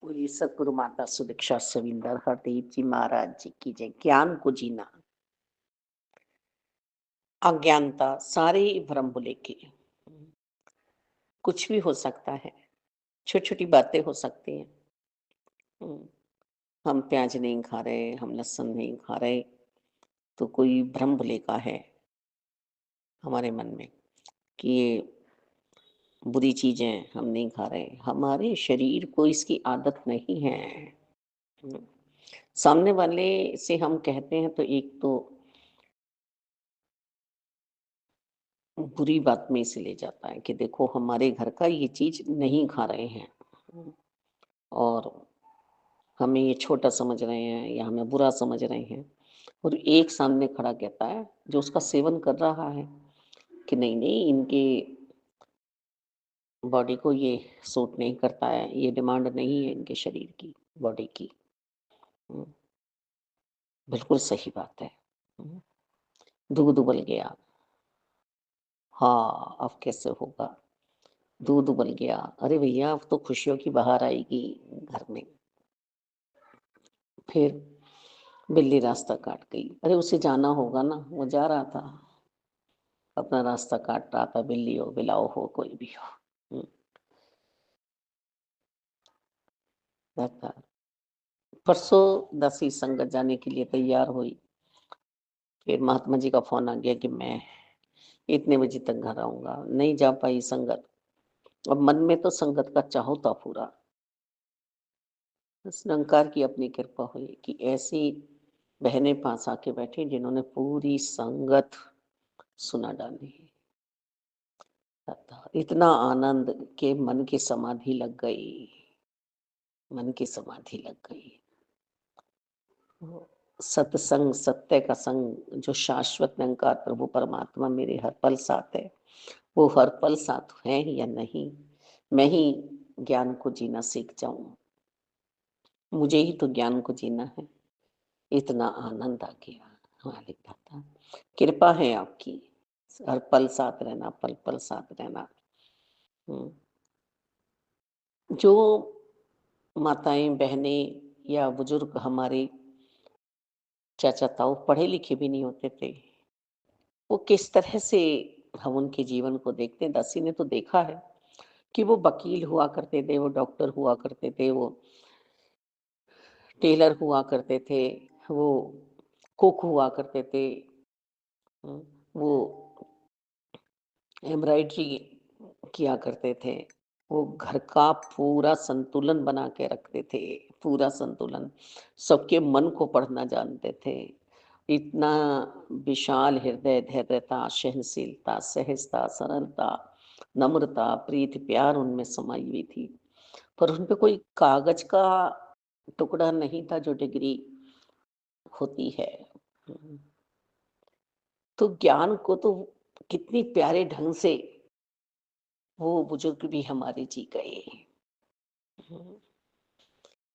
पूरी सतगुरु माता सुदीक्षा सविंदर हरदेव जी महाराज जी की जय। ज्ञान को जीना, अज्ञानता सारे भ्रम भुले के। कुछ भी हो सकता है, छोटी छोटी बातें हो सकती हैं। हम्म, हम प्याज नहीं खा रहे, हम लहसुन नहीं खा रहे, तो कोई भ्रम भुलेखा है हमारे मन में कि ये बुरी चीजें हम नहीं खा रहे। हमारे शरीर को इसकी आदत नहीं है। हम्म, सामने वाले से हम कहते हैं तो एक तो बुरी बात में इसे ले जाता है कि देखो हमारे घर का ये चीज नहीं खा रहे हैं। और हमें ये छोटा समझ रहे हैं या हमें बुरा समझ रहे हैं। और एक सामने खड़ा कहता है जो उसका सेवन कर रहा है कि नहीं नहीं, इनके बॉडी को ये सूट नहीं करता है, ये डिमांड नहीं है इनके शरीर की, बॉडी की। हम्म, बिल्कुल सही बात है। हम्म, दूध उबल गया। हाँ, अब कैसे होगा? दूध उबल गया, अरे भैया अब तो खुशियों की बहार आएगी घर में। फिर बिल्ली रास्ता काट गई, अरे उसे जाना होगा ना, वो जा रहा था, अपना रास्ता काट रहा था, बिल्ली हो बिलाओ हो कोई भी हो। हम्म, रहता। परसों दसी संगत जाने के लिए तैयार हुई, फिर महात्मा जी का फोन आ गया कि मैं इतने बजे तक घर आऊंगा, नहीं जा पाई संगत। अब मन में तो संगत का चाहो था पूरा। बस निरंकार की अपनी कृपा हुई कि ऐसी बहनें पास आके बैठी जिन्होंने पूरी संगत सुना डाली। इतना आनंद के मन की समाधि लग गई, मन की समाधि लग गई। वो सत्संग, सत्य का संग, जो शाश्वत निरंकार प्रभु परमात्मा मेरे हर पल साथ है, वो हर पल साथ है या नहीं, मैं ही ज्ञान को जीना सीख जाऊं। मुझे ही तो ज्ञान को जीना है। इतना आनंद आ गया। मालिक दाता, कृपा है आपकी, हर पल साथ रहना, पल पल साथ रहना। हम्म, जो माताएं बहनें या बुजुर्ग हमारे चाचा ताऊ पढ़े लिखे भी नहीं होते थे, वो किस तरह से हम उनके जीवन को देखते हैं। दासी ने तो देखा है कि वो वकील हुआ करते थे, वो डॉक्टर हुआ करते थे, वो टेलर हुआ करते थे, वो कुक हुआ करते थे। हम्म, वो एम्ब्रॉयडरी किया करते थे, वो घर का पूरा संतुलन बना के रखते थे, पूरा संतुलन, सबके मन को पढ़ना जानते थे। इतना विशाल हृदय, धैर्यता, सहनशीलता, सहजता, सरलता, नम्रता, प्रीति, प्यार उनमें समाई हुई थी। पर उनपे कोई कागज का टुकड़ा नहीं था जो डिग्री होती है। तो ज्ञान को तो कितनी प्यारे ढंग से वो बुजुर्ग भी हमारे जी गए।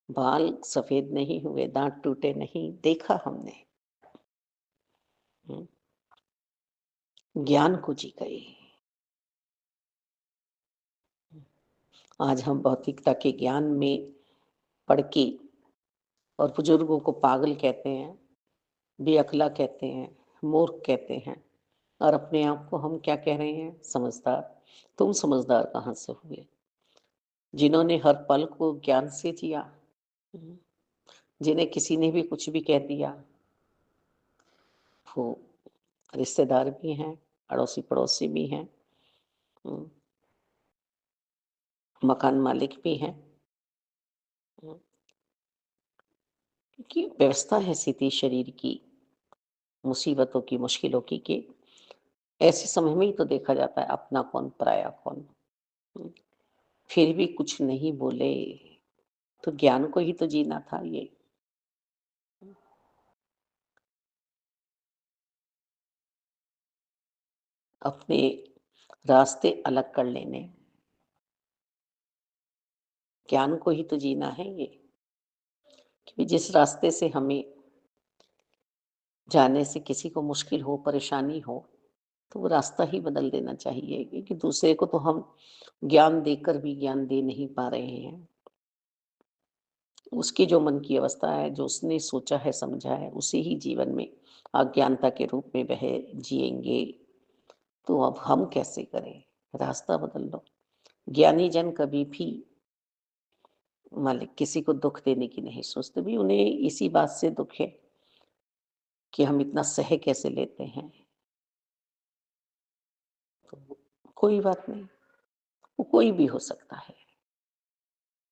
बाल सफेद नहीं हुए, दांत टूटे नहीं, देखा हमने। ज्ञान को जी गए। आज हम भौतिकता के ज्ञान में पढ़ के और बुजुर्गों को पागल कहते हैं, बेअक्ला कहते हैं, मूर्ख कहते हैं, और अपने आप को हम क्या कह रहे हैं? समझदार। तुम समझदार कहाँ से हुए जिन्होंने हर पल को ज्ञान से जिया? जिन्हें किसी ने भी कुछ भी कह दिया, वो रिश्तेदार भी हैं, अड़ोसी पड़ोसी भी हैं, मकान मालिक भी हैं। क्योंकि व्यवस्था ऐसी थी शरीर की, मुसीबतों की, मुश्किलों की, कि ऐसे समय में ही तो देखा जाता है अपना कौन पराया कौन। हम्म, फिर भी कुछ नहीं बोले, तो ज्ञान को ही तो जीना था ये। अपने रास्ते अलग कर लेने, ज्ञान को ही तो जीना है ये। कि जिस रास्ते से हमें जाने से किसी को मुश्किल हो, परेशानी हो, तो वो रास्ता ही बदल देना चाहिए। क्योंकि दूसरे को तो हम ज्ञान देकर भी ज्ञान दे नहीं पा रहे हैं। उसकी जो मन की अवस्था है, जो उसने सोचा है, समझा है, उसे ही जीवन में अज्ञानता के रूप में वह जिएँगे। तो अब हम कैसे करें? रास्ता बदल लो। ज्ञानी जन कभी भी मालिक किसी को दुःख देने की नहीं सोचते, भी उन्हें इसी बात से दुःख है कि हम इतना सह कैसे लेते हैं। तो कोई बात नहीं, वो कोई भी हो सकता है,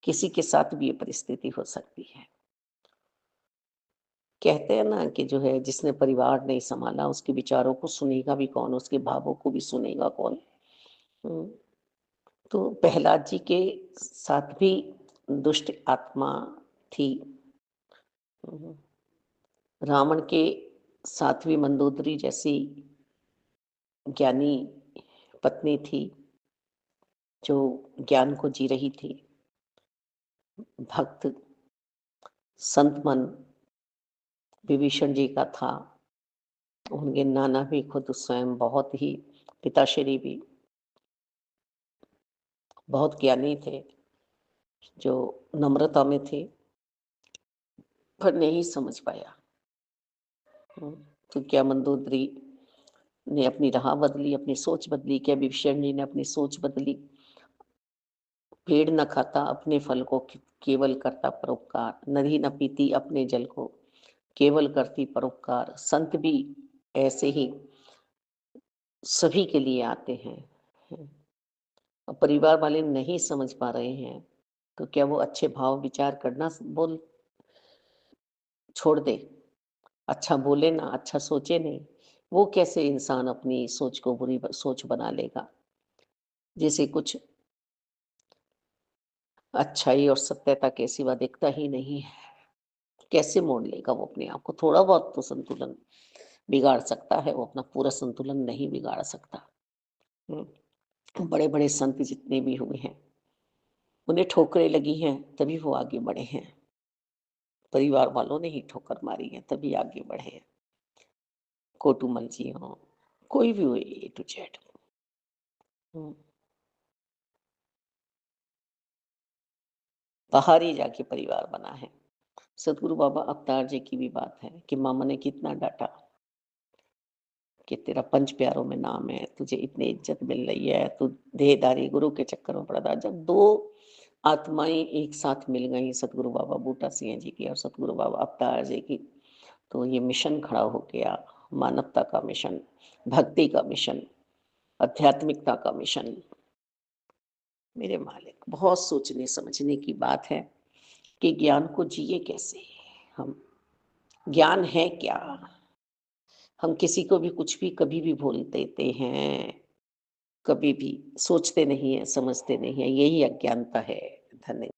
किसी के साथ भी ये परिस्थिति हो सकती है। कहते हैं ना कि जो है जिसने परिवार नहीं सँभाला उसके विचारों को सुनेगा भी कौन, उसके भावों को भी सुनेगा कौन? हुँ, तो प्रहलाद जी के साथ भी दुष्ट आत्मा थी। हुँ, रावण के साथ भी मंदोदरी जैसी ज्ञानी पत्नी थी, जो ज्ञान को जी रही थी। भक्त संत मन विभीषण जी का था। उनके नाना भी खुद स्वयं बहुत ही पिताश्री भी बहुत ज्ञानी थे, जो नम्रता में थे, पर नहीं समझ पाया। हुँ, तो क्या मंदोदरी ने अपनी राह बदली, अपनी सोच बदली? क्या विभीषण जी ने अपनी सोच बदली? पेड़ न खाता अपने फल को, केवल करता परोपकार। नदी न पीती अपने जल को, केवल करती परोपकार। संत भी ऐसे ही सभी के लिए आते हैं। और परिवार वाले नहीं समझ पा रहे हैं, तो क्या वो अच्छे भाव विचार करना बोल छोड़ दे? अच्छा बोले ना, अच्छा सोचे नहीं। वो कैसे इंसान अपनी सोच को बुरी सोच बना लेगा? जिसे कुछ अच्छाई और सत्यता के सिवा दिखता ही नहीं है, कैसे मोड़ लेगा वो अपने आप को? थोड़ा बहुत तो संतुलन बिगाड़ सकता है, वो अपना पूरा संतुलन नहीं बिगाड़ सकता। बड़े बड़े संत जितने भी हुए हैं, उन्हें ठोकरें लगी हैं तभी वो आगे बढ़े हैं। परिवार वालों ने ही ठोकर मारी है तभी आगे बढ़े हैं। कोटूमल जी हों, कोई भी हो, ए टू जेड। हम्म, बाहर ही जाके परिवार बना है। सदगुरु बाबा अवतार जी की भी बात है कि मामा ने कितना डांटा कि तेरा पंच प्यारों में नाम है, तुझे इतनी इज्जत मिल रही है, तू देहधारी गुरु के चक्कर में पड़ा था। जब दो आत्माएं एक साथ मिल गई, सतगुरु बाबा बूटा सिंह जी की और सतगुरु बाबा अवतार जी की, तो ये मिशन खड़ा हो गया। मानवता का मिशन, भक्ति का मिशन, आध्यात्मिकता का मिशन। मेरे मालिक, बहुत सोचने समझने की बात है कि ज्ञान को जिए कैसे हम। ज्ञान है क्या? हम किसी को भी कुछ भी कभी भी बोल देते हैं, कभी भी सोचते नहीं है, समझते नहीं है, यही अज्ञानता है। धन्यवाद।